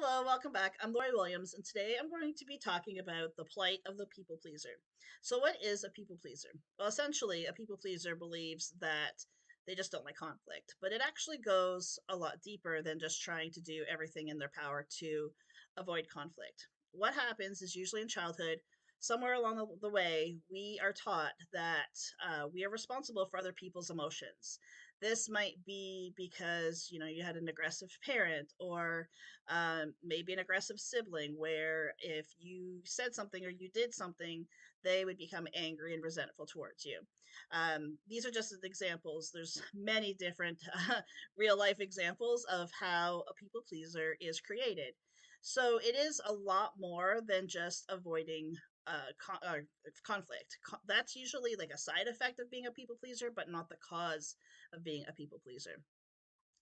Hello, welcome back. I'm Lori Williams, and today I'm going to be talking about the plight of the people pleaser. So, what is a people pleaser? Well, essentially, a people pleaser believes that they just don't like conflict, but it actually goes a lot deeper than just trying to do everything in their power to avoid conflict. What happens is usually in childhood, somewhere along the way, we are taught that we are responsible for other people's emotions. This might be because you had an aggressive parent, or maybe an aggressive sibling, where if you said something or you did something, they would become angry and resentful towards you. These are just examples. There's many different real life examples of how a people pleaser is created. So it is a lot more than just avoiding conflict. That's usually like a side effect of being a people pleaser, but not the cause of being a people pleaser.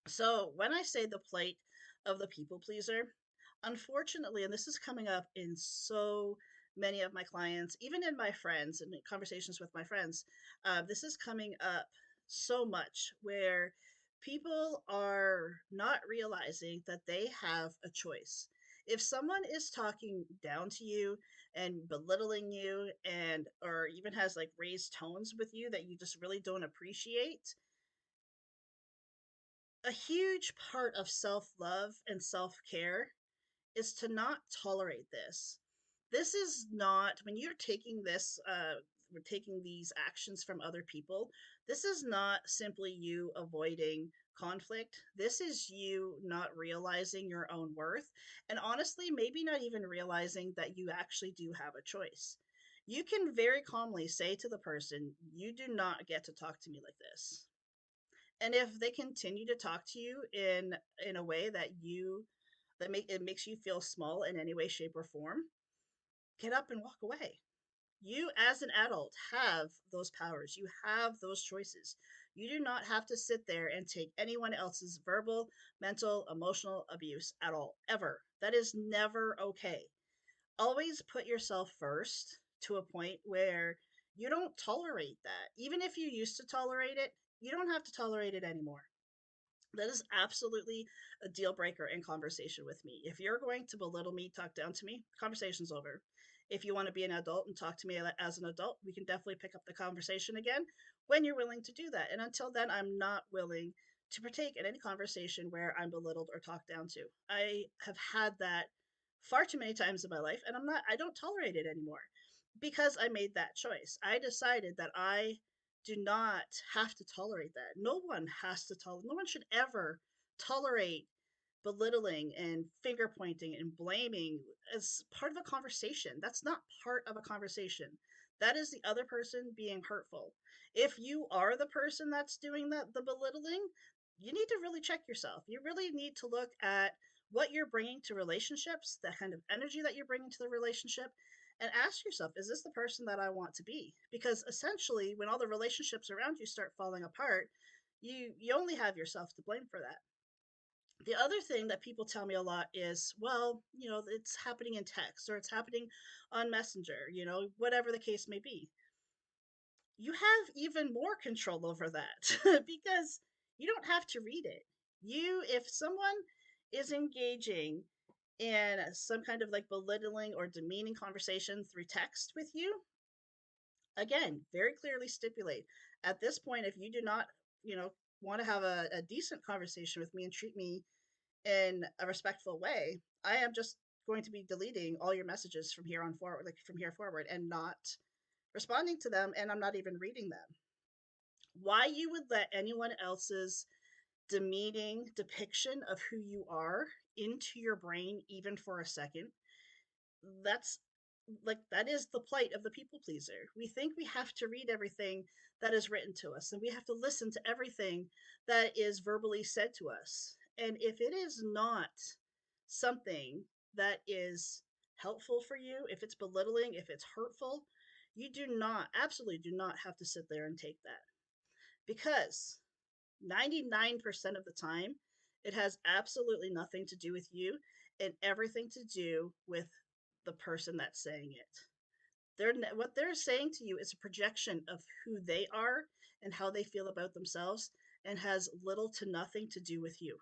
So when I say the plight of the people pleaser, unfortunately, and this is coming up in so many of my clients, even in my friends and conversations with my friends, this is coming up so much where people are not realizing that they have a choice. If someone is talking down to you and belittling you, and or even has like raised tones with you that you just really don't appreciate, a huge part of self love and self care is to not tolerate this. This is not, when you're taking we're taking these actions from other people, this is not simply you avoiding conflict. This is you not realizing your own worth. And honestly, maybe not even realizing that you actually do have a choice. You can very calmly say to the person, "You do not get to talk to me like this." And if they continue to talk to you in a way that makes you feel small in any way, shape, or form, get up and walk away. You, as an adult, have those powers. You have those choices. You do not have to sit there and take anyone else's verbal, mental, emotional abuse at all, ever. That is never okay. Always put yourself first, to a point where you don't tolerate that. Even if you used to tolerate it, you don't have to tolerate it anymore. That is absolutely a deal breaker in conversation with me. If you're going to belittle me, talk down to me, conversation's over. If you want to be an adult and talk to me as an adult, we can definitely pick up the conversation again when you're willing to do that. And until then, I'm not willing to partake in any conversation where I'm belittled or talked down to. I have had that far too many times in my life, and I don't tolerate it anymore because I made that choice. I decided that I do not have to tolerate that. No one has to tolerate, no one should ever tolerate belittling and finger pointing and blaming as part of a conversation. That's not part of a conversation. That is the other person being hurtful. If you are the person that's doing the belittling, you need to really check yourself. You really need to look at what you're bringing to relationships, the kind of energy that you're bringing to the relationship, and ask yourself, is this the person that I want to be? Because essentially, when all the relationships around you start falling apart, you only have yourself to blame for that. The other thing that people tell me a lot is, well, it's happening in text, or it's happening on Messenger, whatever the case may be. You have even more control over that because you don't have to read it. If someone is engaging in some kind of like belittling or demeaning conversation through text with you, again, very clearly stipulate at this point, if you do not, want to have a decent conversation with me and treat me in a respectful way, I am just going to be deleting all your messages from here on forward, like from here forward, and not responding to them, and I'm not even reading them. Why you would let anyone else's demeaning depiction of who you are into your brain even for a second, that's that is the plight of the people pleaser. We think we have to read everything that is written to us, and we have to listen to everything that is verbally said to us. And if it is not something that is helpful for you, if it's belittling, if it's hurtful, you do not, absolutely do not have to sit there and take that, because 99% of the time, it has absolutely nothing to do with you and everything to do with the person that's saying it. What they're saying to you is a projection of who they are and how they feel about themselves, and has little to nothing to do with you.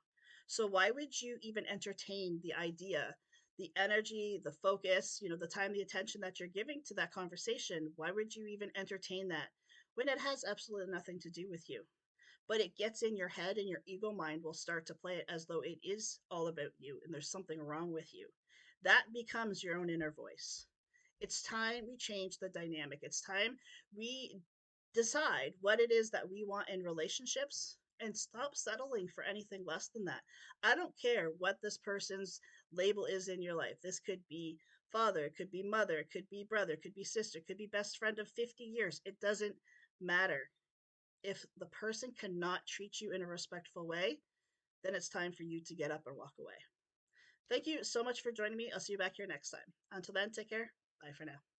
So why would you even entertain the idea, the energy, the focus, the time, the attention that you're giving to that conversation? Why would you even entertain that when it has absolutely nothing to do with you? But it gets in your head, and your ego mind will start to play it as though it is all about you and there's something wrong with you. That becomes your own inner voice. It's time we change the dynamic. It's time we decide what it is that we want in relationships and stop settling for anything less than that. I don't care what this person's label is in your life. This could be father, it could be mother, it could be brother, it could be sister, it could be best friend of 50 years. It doesn't matter. If the person cannot treat you in a respectful way, then it's time for you to get up and walk away. Thank you so much for joining me. I'll see you back here next time. Until then, take care. Bye for now.